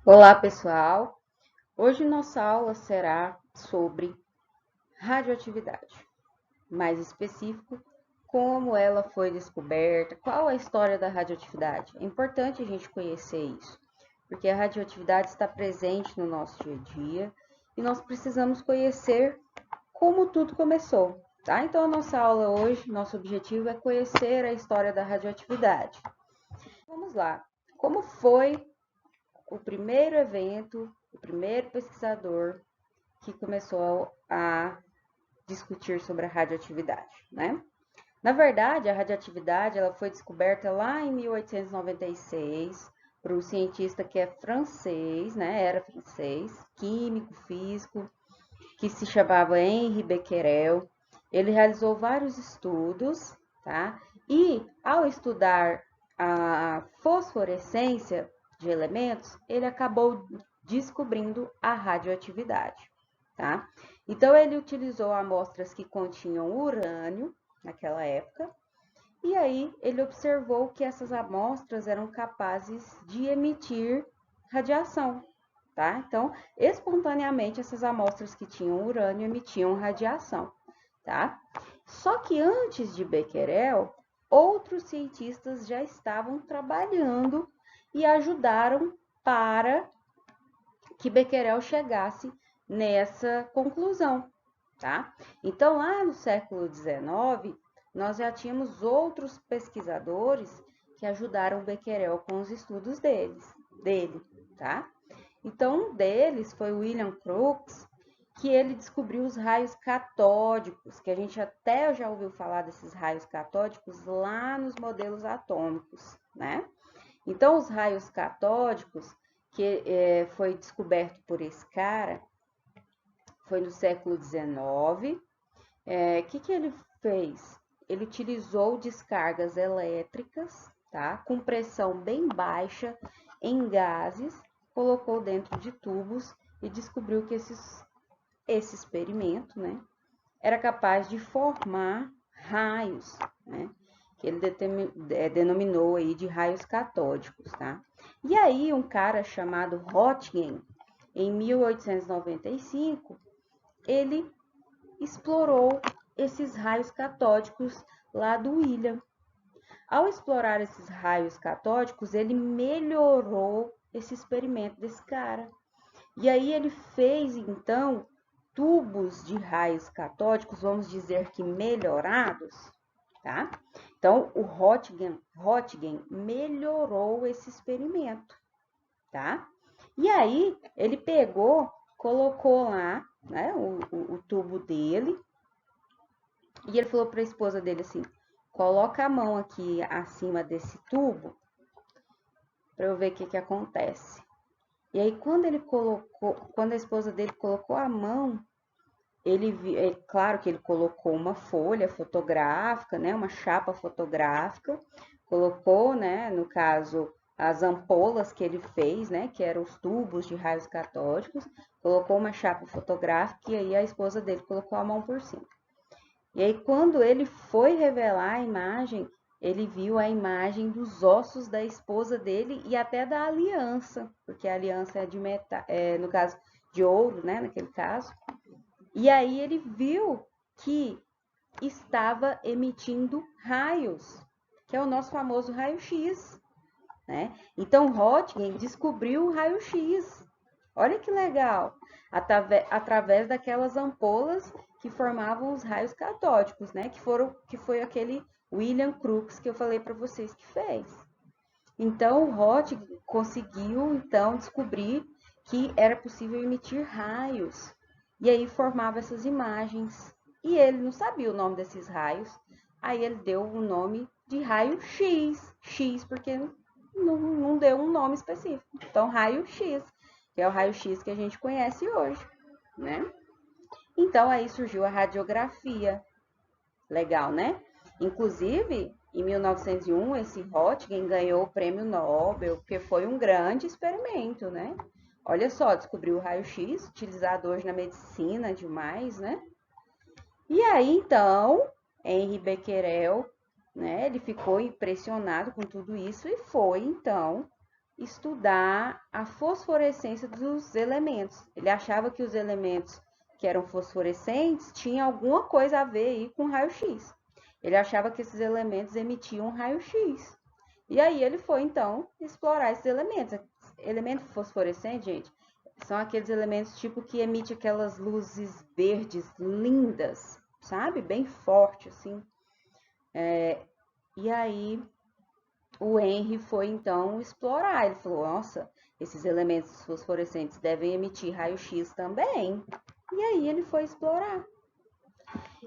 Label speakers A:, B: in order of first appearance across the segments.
A: Olá, pessoal! Hoje nossa aula será sobre radioatividade, mais específico, como ela foi descoberta, qual a história da radioatividade. É importante a gente conhecer isso, porque a radioatividade está presente no nosso dia a dia e nós precisamos conhecer como tudo começou, tá? Então, a nossa aula hoje, nosso objetivo é conhecer a história da radioatividade. Vamos lá. Como foi o primeiro evento, o primeiro pesquisador que começou a discutir sobre a radioatividade, né? Na verdade, a radioatividade ela foi descoberta lá em 1896 por um cientista que é francês, né? Era francês, químico, físico, que se chamava Henri Becquerel. Ele realizou vários estudos, tá? E ao estudar a fosforescência de elementos, ele acabou descobrindo a radioatividade, tá? Então ele utilizou amostras que continham urânio naquela época, e aí ele observou que essas amostras eram capazes de emitir radiação, tá? Então, espontaneamente, essas amostras que tinham urânio emitiam radiação, tá? Só que antes de Becquerel, outros cientistas já estavam trabalhando e ajudaram para que Becquerel chegasse nessa conclusão, tá? Então, lá no século XIX, nós já tínhamos outros pesquisadores que ajudaram Becquerel com os estudos dele, tá? Então, um deles foi William Crookes, que ele descobriu os raios catódicos, que a gente até já ouviu falar desses raios catódicos lá nos modelos atômicos, né? Então, os raios catódicos, que foi descoberto por esse cara, foi no século XIX. Que ele fez? Ele utilizou descargas elétricas, tá? Com pressão bem baixa em gases, colocou dentro de tubos e descobriu que esse experimento, né, era capaz de formar raios, né? Que ele denominou aí de raios catódicos, tá? E aí um cara chamado Roentgen, em 1895, ele explorou esses raios catódicos lá do William. Ao explorar esses raios catódicos, ele melhorou esse experimento desse cara. E aí ele fez, então, tubos de raios catódicos, vamos dizer que melhorados, tá? Então, o Roentgen melhorou esse experimento, tá? E aí, ele pegou, colocou lá, né, o tubo dele, e ele falou para a esposa dele assim, coloca a mão aqui acima desse tubo, para eu ver o que acontece. E aí, quando a esposa dele colocou a mão, claro que ele colocou uma folha fotográfica, né, uma chapa fotográfica, colocou, né, no caso, as ampolas que ele fez, né, que eram os tubos de raios catódicos, colocou uma chapa fotográfica e aí a esposa dele colocou a mão por cima. E aí, quando ele foi revelar a imagem, ele viu a imagem dos ossos da esposa dele e até da aliança, porque a aliança é de metal, no caso de ouro, né, naquele caso. E aí ele viu que estava emitindo raios, que é o nosso famoso raio-x, né? Então Roentgen descobriu o raio-x. Olha que legal! Através daquelas ampolas que formavam os raios catódicos, né? Que foi aquele William Crookes que eu falei para vocês que fez. Então o Roentgen conseguiu então descobrir que era possível emitir raios e aí formava essas imagens. E ele não sabia o nome desses raios, aí ele deu o nome de raio X, X porque não deu um nome específico. Então raio X, que é o raio X que a gente conhece hoje, né? Então aí surgiu a radiografia. Legal, né? Inclusive, em 1901, esse Roentgen ganhou o prêmio Nobel, porque foi um grande experimento, né? Olha só, descobriu o raio-x, utilizado hoje na medicina demais, né? E aí, então, Henri Becquerel, né? Ele ficou impressionado com tudo isso e foi, então, estudar a fosforescência dos elementos. Ele achava que os elementos que eram fosforescentes tinham alguma coisa a ver aí com raio-x. Ele achava que esses elementos emitiam raio-x. E aí ele foi, então, explorar esses elementos. Elemento fosforescente, gente, são aqueles elementos tipo que emite aquelas luzes verdes lindas, sabe? Bem forte, assim. E aí o Henry foi então explorar. Ele falou: nossa, esses elementos fosforescentes devem emitir raio-x também. E aí ele foi explorar.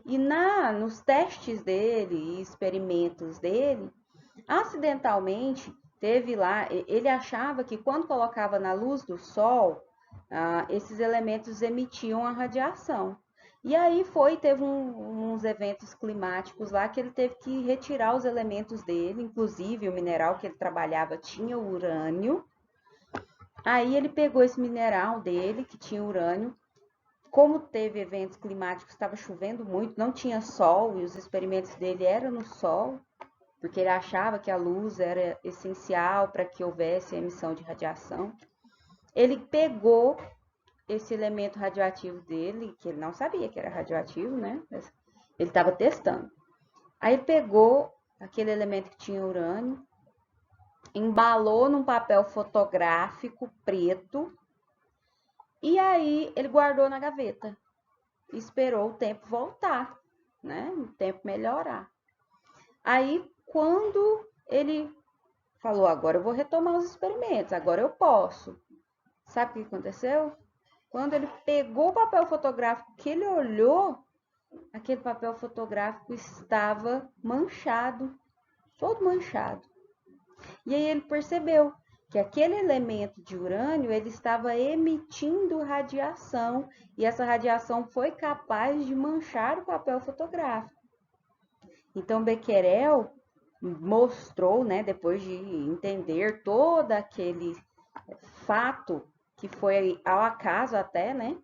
A: E nos testes dele e experimentos dele, acidentalmente teve lá, ele achava que quando colocava na luz do sol, esses elementos emitiam a radiação. E aí teve uns eventos climáticos lá que ele teve que retirar os elementos dele, inclusive o mineral que ele trabalhava tinha urânio. Aí ele pegou esse mineral dele, que tinha urânio, como teve eventos climáticos, estava chovendo muito, não tinha sol, e os experimentos dele eram no sol, porque ele achava que a luz era essencial para que houvesse emissão de radiação. Ele pegou esse elemento radioativo dele, que ele não sabia que era radioativo, né? Ele estava testando. Aí ele pegou aquele elemento que tinha urânio, embalou num papel fotográfico preto, e aí ele guardou na gaveta. Esperou o tempo voltar, né? O tempo melhorar. Aí, quando ele falou, agora eu vou retomar os experimentos, agora eu posso. Sabe o que aconteceu? Quando ele pegou o papel fotográfico que ele olhou, aquele papel fotográfico estava manchado, todo manchado. E aí ele percebeu que aquele elemento de urânio ele estava emitindo radiação e essa radiação foi capaz de manchar o papel fotográfico. Então Becquerel mostrou, né, depois de entender todo aquele fato que foi ao acaso até, né,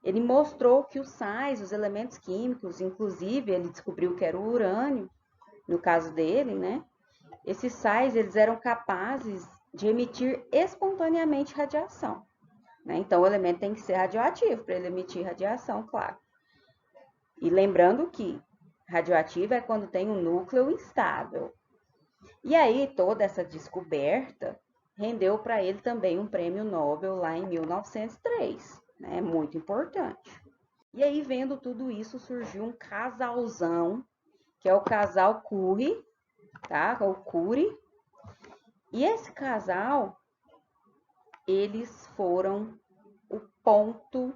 A: ele mostrou que os sais, os elementos químicos, inclusive ele descobriu que era o urânio, no caso dele, né, esses sais eles eram capazes de emitir espontaneamente radiação. Né? Então, o elemento tem que ser radioativo para ele emitir radiação, claro. E lembrando que radioativo é quando tem um núcleo instável. E aí, toda essa descoberta rendeu para ele também um prêmio Nobel lá em 1903. Né? Muito importante. E aí, vendo tudo isso, surgiu um casalzão, que é o casal Curie, tá? O Curie. E esse casal, eles foram o ponto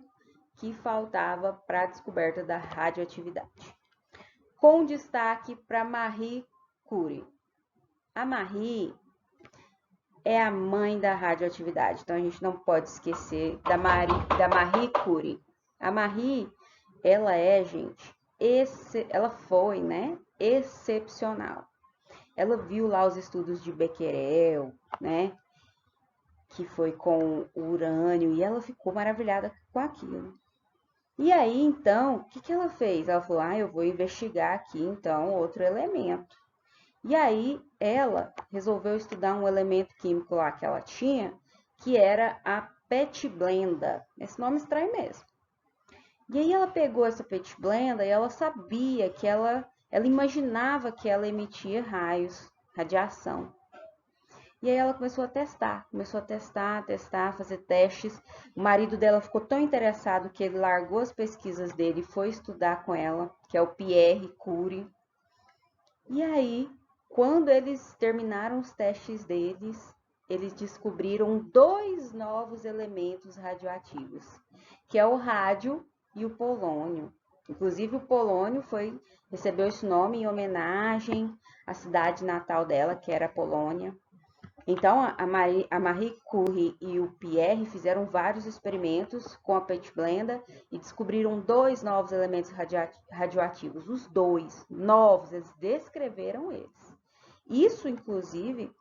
A: que faltava para a descoberta da radioatividade. Com destaque para Marie Curie. A Marie é a mãe da radioatividade, então a gente não pode esquecer da Marie Curie. A Marie, ela é, gente, ela foi, né, excepcional. Ela viu lá os estudos de Becquerel, né, que foi com o urânio, e ela ficou maravilhada com aquilo. E aí, então, o que ela fez? Ela falou, eu vou investigar aqui, então, outro elemento. E aí, ela resolveu estudar um elemento químico lá que ela tinha, que era a petblenda. Esse nome estranho mesmo. E aí, ela pegou essa petblenda e ela sabia que ela imaginava que ela emitia raios, radiação. E aí ela começou a testar, fazer testes. O marido dela ficou tão interessado que ele largou as pesquisas dele e foi estudar com ela, que é o Pierre Curie. E aí, quando eles terminaram os testes deles, eles descobriram 2 novos elementos radioativos, que é o rádio e o polônio. Inclusive, o polônio recebeu esse nome em homenagem à cidade natal dela, que era a Polônia. Então, a Marie Curie e o Pierre fizeram vários experimentos com a petblenda e descobriram 2 novos elementos radioativos. Os 2 novos, eles descreveram eles. Isso, inclusive,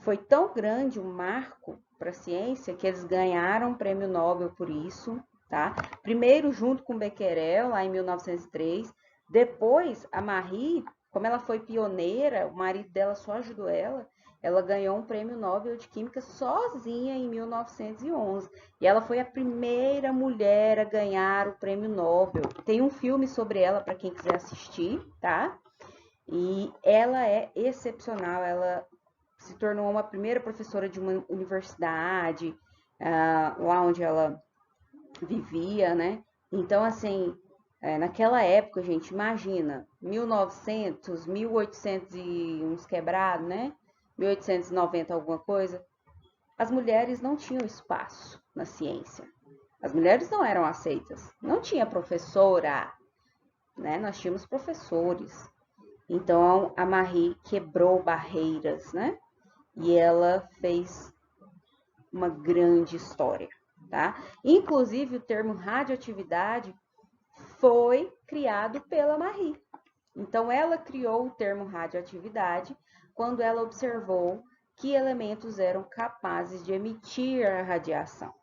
A: foi tão grande um marco para a ciência que eles ganharam o prêmio Nobel por isso, tá? Primeiro junto com Becquerel, lá em 1903. Depois, a Marie, como ela foi pioneira, o marido dela só ajudou ela ela ganhou um prêmio Nobel de Química sozinha em 1911. E ela foi a primeira mulher a ganhar o prêmio Nobel. Tem um filme sobre ela para quem quiser assistir, tá? E ela é excepcional. Ela se tornou uma primeira professora de uma universidade, lá onde ela vivia, né? Então, assim, naquela época, gente, imagina, 1900, 1800 e uns quebrados, né? 1890 alguma coisa, as mulheres não tinham espaço na ciência. As mulheres não eram aceitas. Não tinha professora, né? Nós tínhamos professores. Então, a Marie quebrou barreiras, né? E ela fez uma grande história, tá? Inclusive, o termo radioatividade foi criado pela Marie. Então, ela criou o termo radioatividade quando ela observou que elementos eram capazes de emitir a radiação,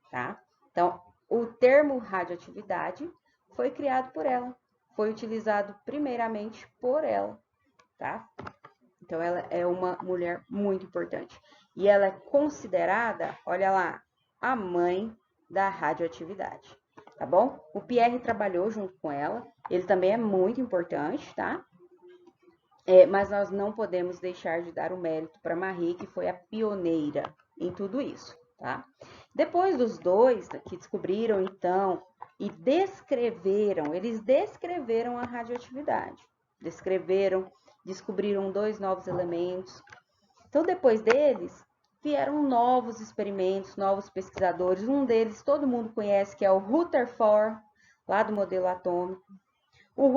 A: tá? Então, o termo radioatividade foi criado por ela, foi utilizado primeiramente por ela, tá? Então, ela é uma mulher muito importante. E ela é considerada, olha lá, a mãe da radioatividade, tá bom? O Pierre trabalhou junto com ela, ele também é muito importante, tá? Mas nós não podemos deixar de dar o mérito para Marie, que foi a pioneira em tudo isso, tá? Depois dos dois que descobriram, então, e eles descreveram a radioatividade. Descobriram 2 novos elementos. Então, depois deles, vieram novos experimentos, novos pesquisadores. Um deles todo mundo conhece, que é o Rutherford, lá do modelo atômico. O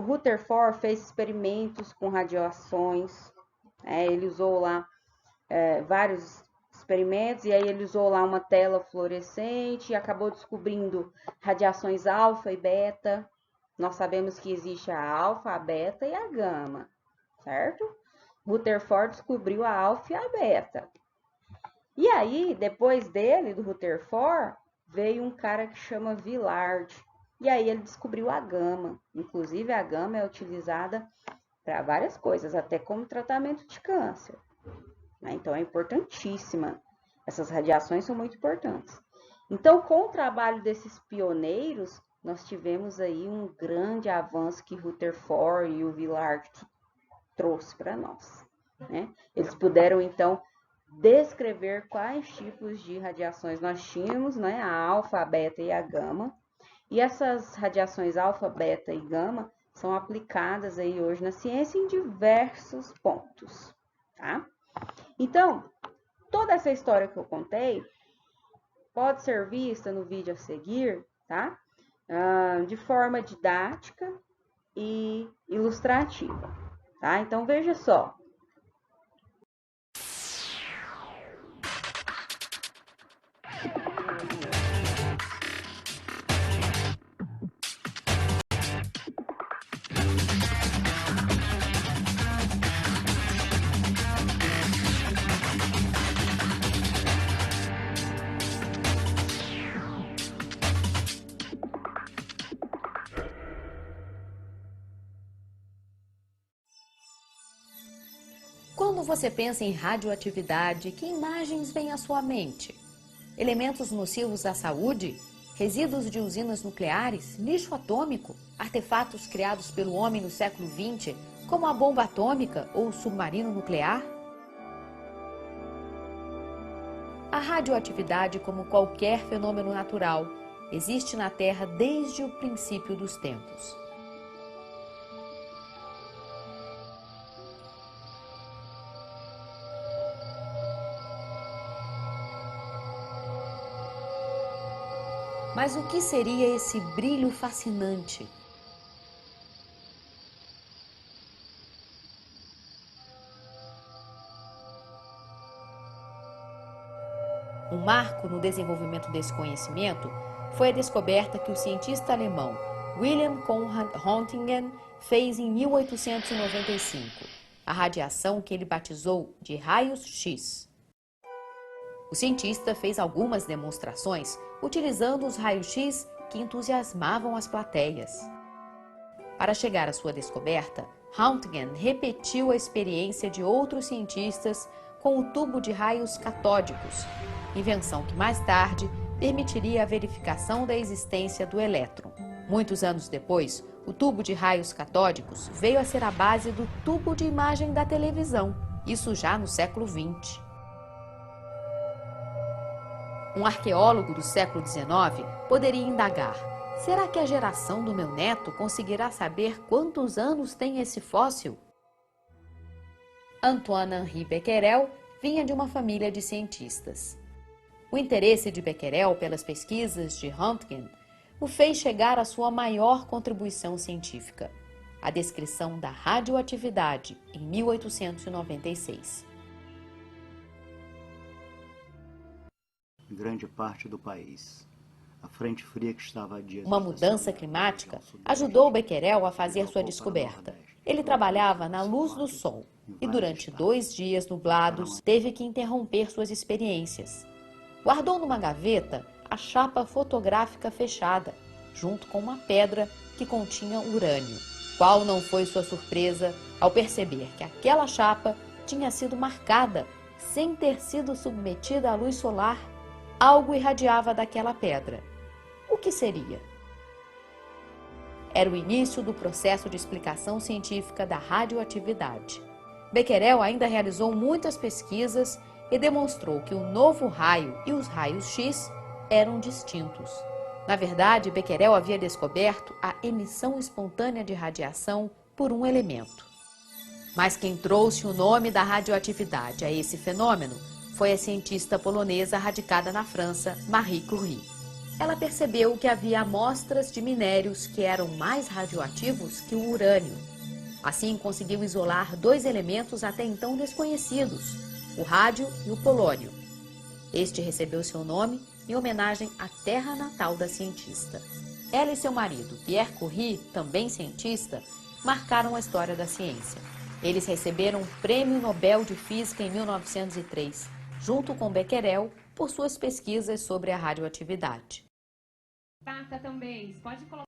A: Rutherford fez experimentos com radiações, ele usou lá vários experimentos, e aí ele usou lá uma tela fluorescente e acabou descobrindo radiações alfa e beta. Nós sabemos que existe a alfa, a beta e a gama, certo? Rutherford descobriu a alfa e a beta. E aí, depois dele, do Rutherford, veio um cara que chama Villard. E aí ele descobriu a gama. Inclusive, a gama é utilizada para várias coisas, até como tratamento de câncer. Então, é importantíssima. Essas radiações são muito importantes. Então, com o trabalho desses pioneiros, nós tivemos aí um grande avanço que Rutherford e o Villard trouxe para nós, né? Eles puderam, então, descrever quais tipos de radiações nós tínhamos, né? A alfa, a beta e a gama. E essas radiações alfa, beta e gama são aplicadas aí hoje na ciência em diversos pontos, tá? Então, toda essa história que eu contei pode ser vista no vídeo a seguir, tá? De forma didática e ilustrativa, tá? Então, veja só.
B: Quando você pensa em radioatividade, que imagens vêm à sua mente? Elementos nocivos à saúde? Resíduos de usinas nucleares? Lixo atômico? Artefatos criados pelo homem no século XX, como a bomba atômica ou o submarino nuclear? A radioatividade, como qualquer fenômeno natural, existe na Terra desde o princípio dos tempos. Mas o que seria esse brilho fascinante? Um marco no desenvolvimento desse conhecimento foi a descoberta que o cientista alemão Wilhelm Conrad Röntgen fez em 1895, a radiação que ele batizou de raios X. O cientista fez algumas demonstrações utilizando os raios-x que entusiasmavam as plateias. Para chegar à sua descoberta, Röntgen repetiu a experiência de outros cientistas com o tubo de raios catódicos, invenção que mais tarde permitiria a verificação da existência do elétron. Muitos anos depois, o tubo de raios catódicos veio a ser a base do tubo de imagem da televisão, isso já no século XX. Um arqueólogo do século XIX poderia indagar: será que a geração do meu neto conseguirá saber quantos anos tem esse fóssil? Antoine-Henri Becquerel vinha de uma família de cientistas. O interesse de Becquerel pelas pesquisas de Röntgen o fez chegar à sua maior contribuição científica, a descrição da radioatividade, em 1896.
C: Em grande parte do país, a frente fria que estava há dias...
B: Uma mudança climática ajudou Becquerel a fazer sua descoberta. Ele trabalhava na luz do sol e durante 2 dias nublados teve que interromper suas experiências. Guardou numa gaveta a chapa fotográfica fechada, junto com uma pedra que continha urânio. Qual não foi sua surpresa ao perceber que aquela chapa tinha sido marcada sem ter sido submetida à luz solar? Algo irradiava daquela pedra. O que seria? Era o início do processo de explicação científica da radioatividade. Becquerel ainda realizou muitas pesquisas e demonstrou que o novo raio e os raios X eram distintos. Na verdade, Becquerel havia descoberto a emissão espontânea de radiação por um elemento. Mas quem trouxe o nome da radioatividade a esse fenômeno foi a cientista polonesa radicada na França, Marie Curie. Ela percebeu que havia amostras de minérios que eram mais radioativos que o urânio. Assim, conseguiu isolar 2 elementos até então desconhecidos, o rádio e o polônio. Este recebeu seu nome em homenagem à terra natal da cientista. Ela e seu marido, Pierre Curie, também cientista, marcaram a história da ciência. Eles receberam o Prêmio Nobel de Física em 1903, junto com Becquerel, por suas pesquisas sobre a radioatividade.
D: Taca também, pode colocar.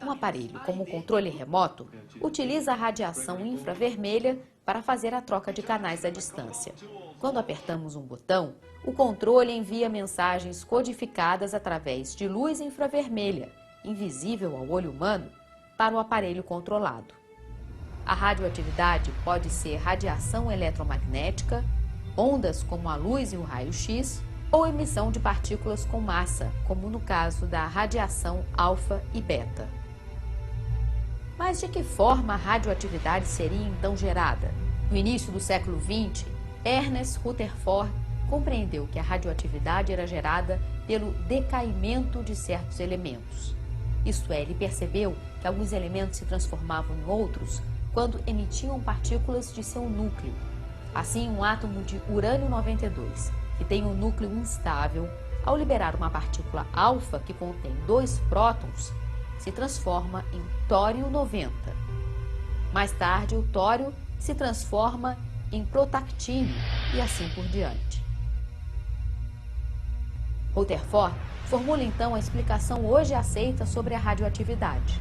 B: Um aparelho como controle remoto utiliza a radiação infravermelha para fazer a troca de canais à distância. Quando apertamos um botão, o controle envia mensagens codificadas através de luz infravermelha, invisível ao olho humano, para o aparelho controlado. A radioatividade pode ser radiação eletromagnética, ondas como a luz e o raio-x, ou emissão de partículas com massa, como no caso da radiação alfa e beta. Mas de que forma a radioatividade seria então gerada? No início do século XX, Ernest Rutherford compreendeu que a radioatividade era gerada pelo decaimento de certos elementos. Isto é, ele percebeu que alguns elementos se transformavam em outros quando emitiam partículas de seu núcleo. Assim, um átomo de urânio-92, que tem um núcleo instável, ao liberar uma partícula alfa que contém 2 prótons, se transforma em tório-90. Mais tarde, o tório se transforma em protactínio e assim por diante. Rutherford formula então a explicação hoje aceita sobre a radioatividade.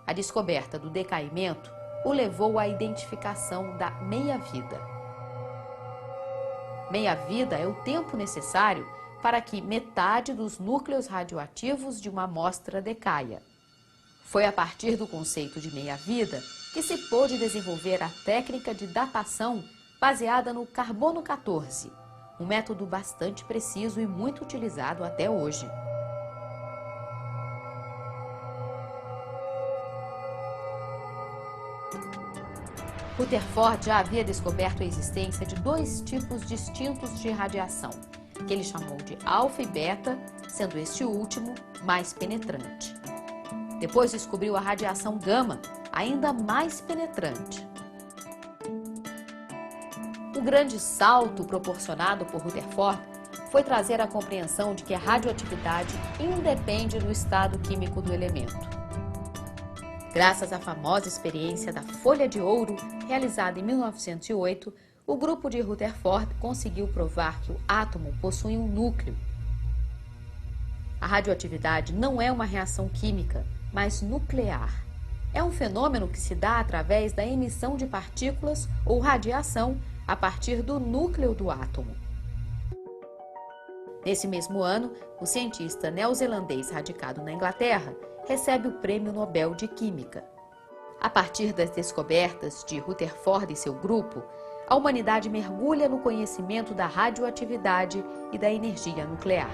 B: A descoberta do decaimento o levou à identificação da meia-vida. Meia-vida é o tempo necessário para que metade dos núcleos radioativos de uma amostra decaia. Foi a partir do conceito de meia-vida que se pôde desenvolver a técnica de datação baseada no carbono 14, um método bastante preciso e muito utilizado até hoje. Rutherford já havia descoberto a existência de 2 tipos distintos de radiação, que ele chamou de alfa e beta, sendo este último mais penetrante. Depois descobriu a radiação gama, ainda mais penetrante. O grande salto proporcionado por Rutherford foi trazer a compreensão de que a radioatividade independe do estado químico do elemento. Graças à famosa experiência da folha de ouro, realizada em 1908, o grupo de Rutherford conseguiu provar que o átomo possui um núcleo. A radioatividade não é uma reação química, mas nuclear. É um fenômeno que se dá através da emissão de partículas ou radiação a partir do núcleo do átomo. Nesse mesmo ano, o cientista neozelandês radicado na Inglaterra recebe o Prêmio Nobel de Química. A partir das descobertas de Rutherford e seu grupo, a humanidade mergulha no conhecimento da radioatividade e da energia nuclear.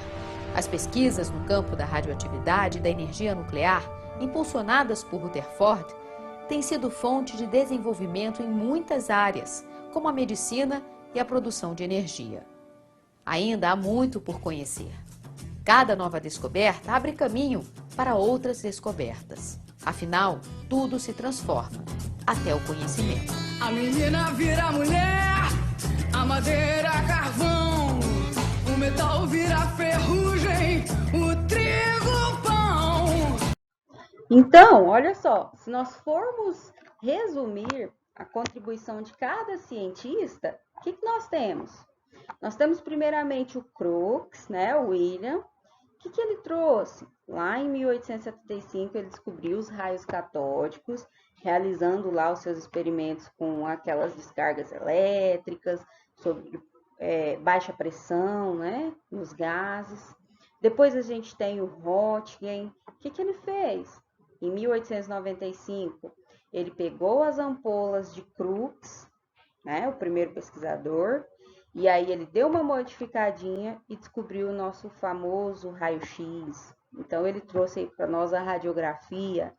B: As pesquisas no campo da radioatividade e da energia nuclear, impulsionadas por Rutherford, têm sido fonte de desenvolvimento em muitas áreas, como a medicina e a produção de energia. Ainda há muito por conhecer. Cada nova descoberta abre caminho para outras descobertas. Afinal, tudo se transforma, até o conhecimento.
E: A menina vira mulher, a madeira carvão, o metal vira ferrugem, o trigo pão.
A: Então, olha só, se nós formos resumir a contribuição de cada cientista, o que nós temos? Nós temos primeiramente o Crookes, né, o William. O que ele trouxe? Lá em 1875, ele descobriu os raios catódicos, realizando lá os seus experimentos com aquelas descargas elétricas, sobre baixa pressão, né, nos gases. Depois a gente tem o Röntgen. O que ele fez? Em 1895, ele pegou as ampolas de Crookes, né, o primeiro pesquisador, e aí ele deu uma modificadinha e descobriu o nosso famoso raio-x. Então ele trouxe aí para nós a radiografia.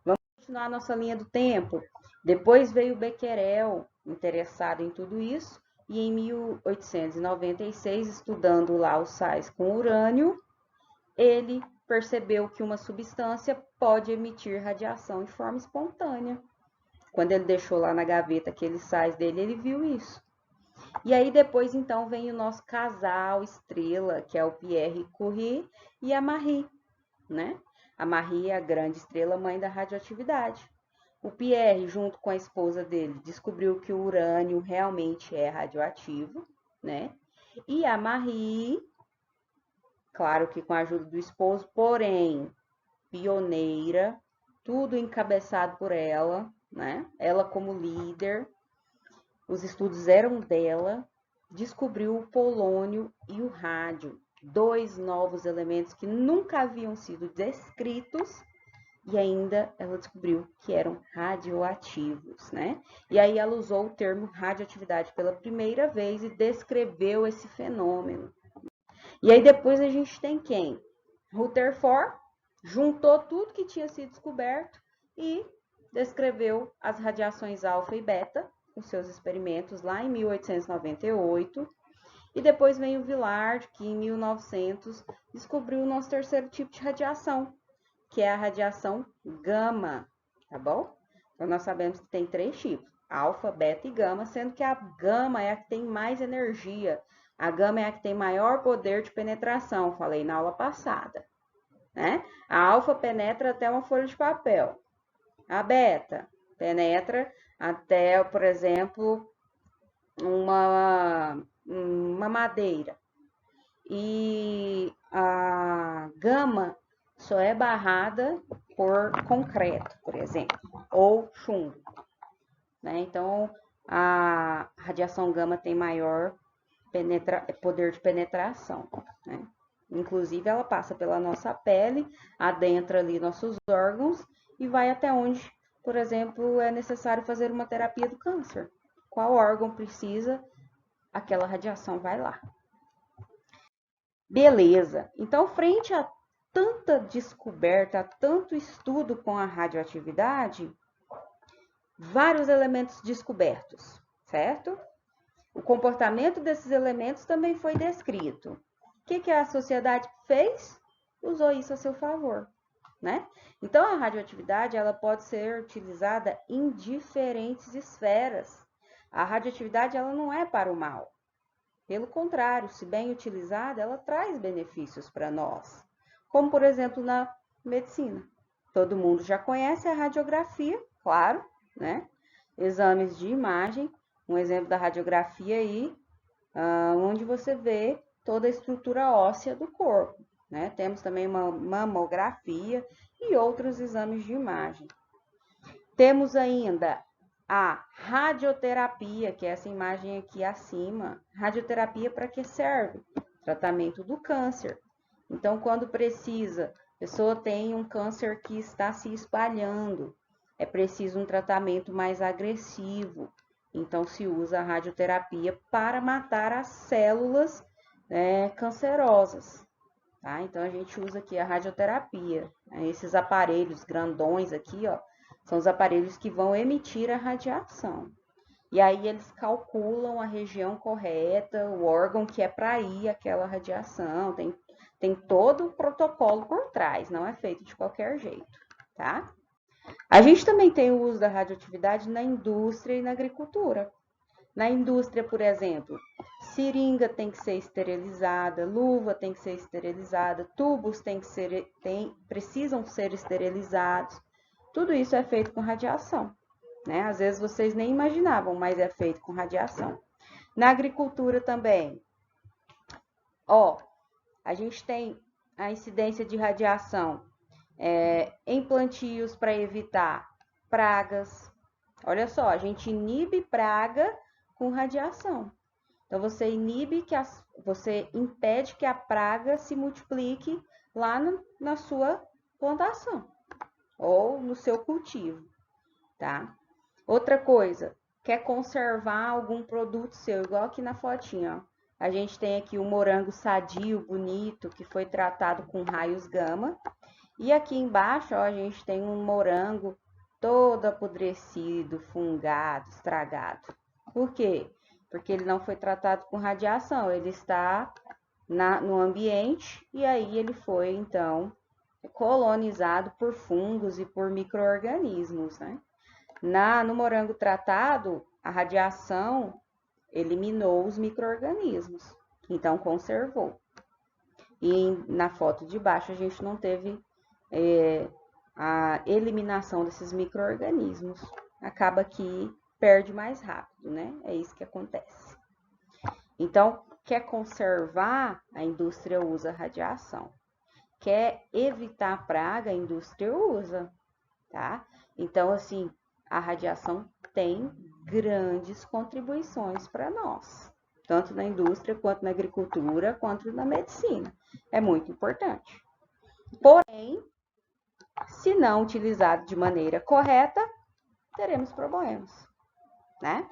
A: Vamos continuar a nossa linha do tempo. Depois veio o Becquerel, interessado em tudo isso, e em 1896, estudando lá os sais com urânio, ele percebeu que uma substância pode emitir radiação de forma espontânea. Quando ele deixou lá na gaveta aqueles sais dele, ele viu isso. E aí depois, então, vem o nosso casal estrela, que é o Pierre Curie e a Marie, né? A Marie é a grande estrela mãe da radioatividade. O Pierre, junto com a esposa dele, descobriu que o urânio realmente é radioativo, né? E a Marie, claro que com a ajuda do esposo, porém pioneira, tudo encabeçado por ela, né? Ela como líder, os estudos eram dela, descobriu o polônio e o rádio, dois novos elementos que nunca haviam sido descritos, e ainda ela descobriu que eram radioativos, né? E aí ela usou o termo radioatividade pela primeira vez e descreveu esse fenômeno. E aí depois a gente tem quem? Rutherford juntou tudo que tinha sido descoberto e descreveu as radiações alfa e beta, com seus experimentos lá em 1898, e depois vem o Villard, que em 1900 descobriu o nosso terceiro tipo de radiação, que é a radiação gama, tá bom? Então nós sabemos que tem três tipos, alfa, beta e gama, sendo que a gama é a que tem mais energia, a gama é a que tem maior poder de penetração, falei na aula passada, né? A alfa penetra até uma folha de papel, a beta penetra até, por exemplo, uma madeira. E a gama só é barrada por concreto, por exemplo, ou chumbo, né? Então, a radiação gama tem maior poder de penetração, né? Inclusive, ela passa pela nossa pele, adentra ali nossos órgãos e vai até onde, por exemplo, é necessário fazer uma terapia do câncer. Qual órgão precisa, aquela radiação vai lá. Beleza. Então, frente a tanta descoberta, a tanto estudo com a radioatividade, vários elementos descobertos, certo? O comportamento desses elementos também foi descrito. O que a sociedade fez? Usou isso a seu favor, né? Então, a radioatividade ela pode ser utilizada em diferentes esferas. A radioatividade ela não é para o mal. Pelo contrário, se bem utilizada, ela traz benefícios para nós. Como, por exemplo, na medicina. Todo mundo já conhece a radiografia, claro, né? Exames de imagem, um exemplo da radiografia aí, onde você vê toda a estrutura óssea do corpo, né? Temos também uma mamografia e outros exames de imagem. Temos ainda a radioterapia, que é essa imagem aqui acima. Radioterapia para que serve? Tratamento do câncer. Então, quando precisa, a pessoa tem um câncer que está se espalhando, é preciso um tratamento mais agressivo. Então, se usa a radioterapia para matar as células cancerosas. Tá? Então, a gente usa aqui a radioterapia. Esses aparelhos grandões aqui, ó, são os aparelhos que vão emitir a radiação. E aí eles calculam a região correta, o órgão que é para ir aquela radiação. Tem todo o protocolo por trás, não é feito de qualquer jeito, tá? A gente também tem o uso da radioatividade na indústria e na agricultura. Na indústria, por exemplo, seringa tem que ser esterilizada, luva tem que ser esterilizada, tubos precisam ser esterilizados. Tudo isso é feito com radiação, né? Às vezes vocês nem imaginavam, mas é feito com radiação. Na agricultura também, ó, a gente tem a incidência de radiação em plantios para evitar pragas. Olha só, a gente inibe praga com radiação. Então, você impede que a praga se multiplique lá na sua plantação ou no seu cultivo, tá? Outra coisa, quer conservar algum produto seu, igual aqui na fotinha, ó. A gente tem aqui o morango sadio, bonito, que foi tratado com raios gama. E aqui embaixo, ó, a gente tem um morango todo apodrecido, fungado, estragado. Por quê? Porque ele não foi tratado com radiação, ele está no ambiente e aí ele foi, então, colonizado por fungos e por micro-organismos, né? No morango tratado, a radiação eliminou os micro-organismos, então conservou. E na foto de baixo a gente não teve a eliminação desses micro-organismos. Acaba que perde mais rápido, né? É isso que acontece. Então, quer conservar, a indústria usa radiação. Quer evitar praga, a indústria usa, tá? Então, assim, a radiação tem grandes contribuições para nós, tanto na indústria, quanto na agricultura, quanto na medicina. É muito importante. Porém, se não utilizado de maneira correta, teremos problemas, né?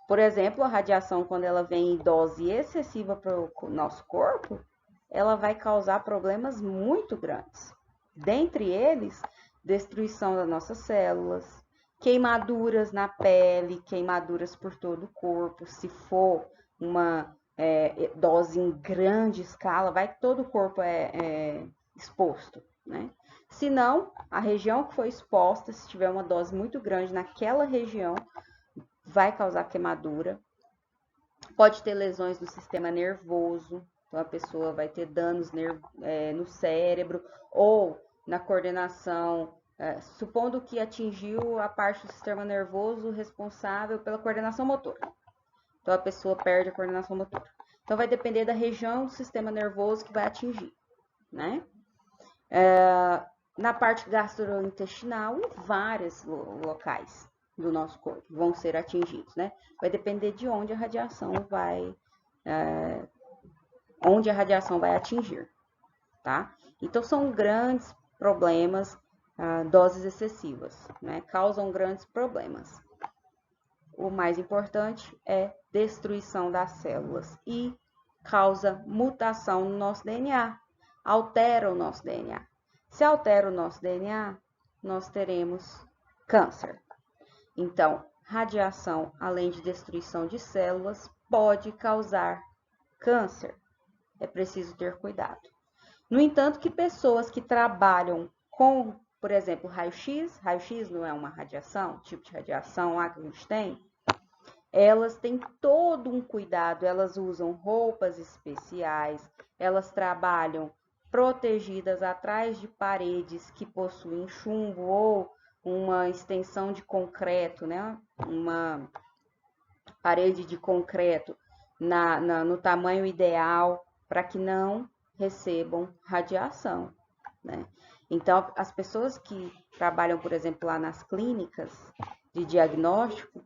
A: Por exemplo, a radiação, quando ela vem em dose excessiva para o nosso corpo, ela vai causar problemas muito grandes. Dentre eles, destruição das nossas células, queimaduras na pele, queimaduras por todo o corpo. Se for uma dose em grande escala, vai que todo o corpo é exposto, né? Se não, a região que foi exposta, se tiver uma dose muito grande naquela região, vai causar queimadura. Pode ter lesões do sistema nervoso, então a pessoa vai ter danos no cérebro ou na coordenação, supondo que atingiu a parte do sistema nervoso responsável pela coordenação motora. Então a pessoa perde a coordenação motora. Então vai depender da região do sistema nervoso que vai atingir, né? Na parte gastrointestinal, em vários locais do nosso corpo vão ser atingidos, né? Vai depender de onde a radiação vai atingir, tá? Então, são grandes problemas, doses excessivas, né? Causam grandes problemas. O mais importante é destruição das células e causa mutação no nosso DNA, altera o nosso DNA. Se altera o nosso DNA, nós teremos câncer. Então, radiação, além de destruição de células, pode causar câncer. É preciso ter cuidado. No entanto, que pessoas que trabalham com, por exemplo, raio-x não é uma radiação, tipo de radiação lá que a gente tem, elas têm todo um cuidado, elas usam roupas especiais, elas trabalham protegidas atrás de paredes que possuem chumbo ou uma extensão de concreto, né? Uma parede de concreto no tamanho ideal, para que não recebam radiação, né? Então, as pessoas que trabalham, por exemplo, lá nas clínicas de diagnóstico,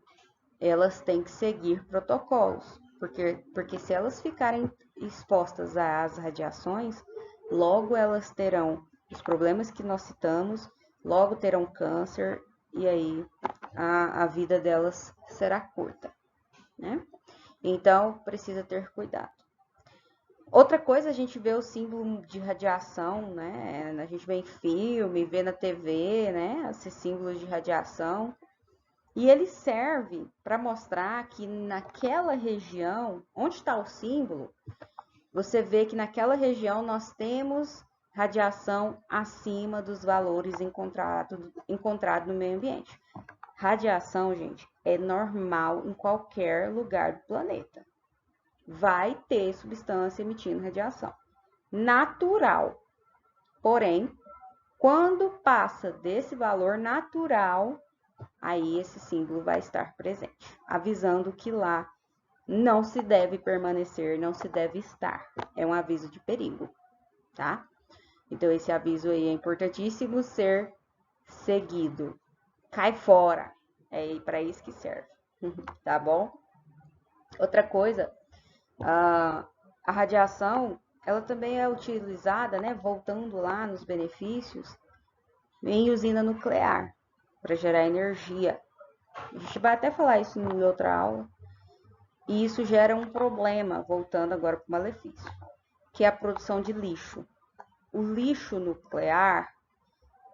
A: elas têm que seguir protocolos, porque se elas ficarem expostas às radiações, logo elas terão os problemas que nós citamos, logo terão câncer, e aí a vida delas será curta, né? Então, precisa ter cuidado. Outra coisa, a gente vê o símbolo de radiação, né? A gente vê em filme, vê na TV, né? Esses símbolos de radiação. E ele serve para mostrar que naquela região, onde está o símbolo, você vê que naquela região nós temos radiação acima dos valores encontrados no meio ambiente. Radiação, gente, é normal em qualquer lugar do planeta. Vai ter substância emitindo radiação. Natural. Porém, quando passa desse valor natural, aí esse símbolo vai estar presente, avisando que lá não se deve permanecer, não se deve estar. É um aviso de perigo, tá? Então, esse aviso aí é importantíssimo ser seguido. Cai fora. É para isso que serve, tá bom? Outra coisa, a radiação, ela também é utilizada, né, voltando lá nos benefícios, em usina nuclear, para gerar energia. A gente vai até falar isso em outra aula. E isso gera um problema, voltando agora para o malefício, que é a produção de lixo. O lixo nuclear,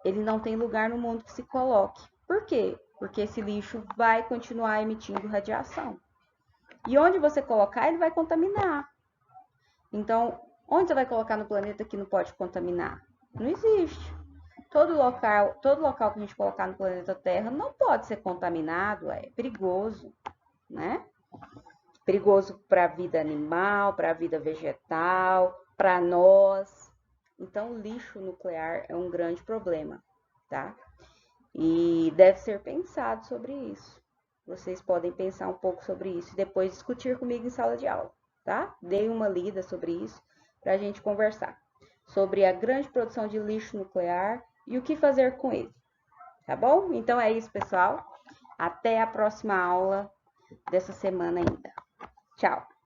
A: ele não tem lugar no mundo que se coloque. Por quê? Porque esse lixo vai continuar emitindo radiação. E onde você colocar, ele vai contaminar. Então, onde você vai colocar no planeta que não pode contaminar? Não existe. Todo local que a gente colocar no planeta Terra não pode ser contaminado, é perigoso, né? Perigoso para a vida animal, para a vida vegetal, para nós. Então, o lixo nuclear é um grande problema, tá? E deve ser pensado sobre isso. Vocês podem pensar um pouco sobre isso e depois discutir comigo em sala de aula, tá? Dei uma lida sobre isso para a gente conversar sobre a grande produção de lixo nuclear e o que fazer com ele, tá bom? Então é isso, pessoal. Até a próxima aula dessa semana ainda. Tchau!